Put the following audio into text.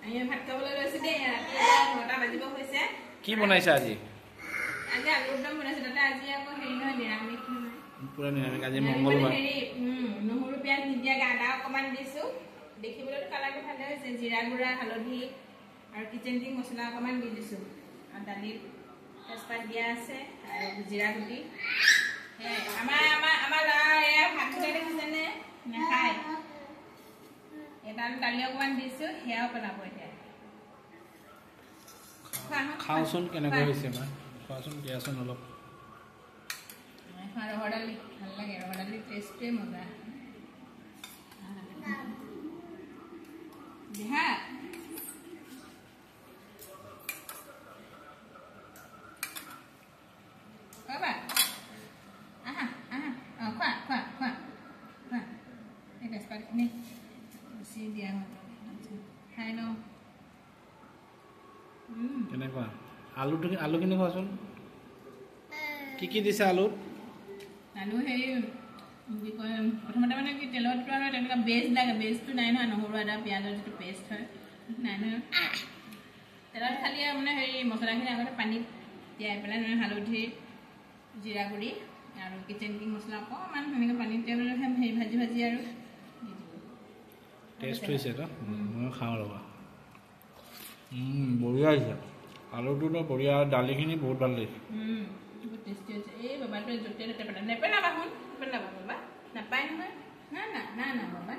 আমি ভাত খাবলৈ লৈছো দেই ৰাতি 9টা বাজিব হৈছে কি বনাইছা আজি আজি আলুৰ দম বনাইছো তাতে আজি আকৌ হেৰি নহয় নিৰামিষ নহয় পুৰা নিৰামিষ আজি মঙ্গলবাৰ হেৰি নহৰু পিয়াজ নিদিয়াকে আদা অকমান দিছো দেখিবলৈ কালাৰটো ভালে হৈছে জিৰা গুড়া হালধি আৰু কিচেন কিং মছলা অকমান দি দিছো আৰু দালিত তেজপাত দিয়া আছে আৰু জিৰা গুটি আমাৰ এয়া ভাত খাই দেখিছেনে নাখায় এটা দালি অকমান দিছো সেয়াও পেলাব এতিয়া খাওঁচোন কেনেকৈ হৈছে মা খোৱাচোন দিয়াচোন অলপ ৰহৰ দালি ভাল লাগে ৰহৰ দালি টেষ্টটোৱে মজা দেহা Apa? Aha. Oh, kuat. Ini dah sepat ni. Mesti dia. Hai no. কেনেকুৱা আলু কিনে খোৱাচোন কি দিছে আলুত আলু হেৰি কি কয় প্ৰথমতে মানে কি তেলত আৰু তেনেকুৱা বেষ্ট লাগে বেষ্টটো নাই নহয় নহৰু আদা পিঁয়াজৰ যিটো পেষ্ট হয় নাই নহয় তেলত খালি আৰু মানে হেৰি মছলাখিনি আগতে পানীত তিয়াই পেলাই মানে হালধি জিৰা গুড়ি আৰু কিচেন কিং মছলা অকণমান সেনেকৈ পানীত তিয়াই পেলাই হেৰি ভাজি আৰু টেষ্ট হৈছে তো মই খাওঁ ৰ'বা বঢ়িয়া হৈছে আলুটোতো বঢ়িয়া দালিখিনি বহুত ভাল লাগিছে বহুত টেষ্টি হৈছে এই বাবাটোৱে য'তে ত'তে পেলাই নেপেলাবা শুন পেলাবা বাবা নাপায় নহয় না বাবা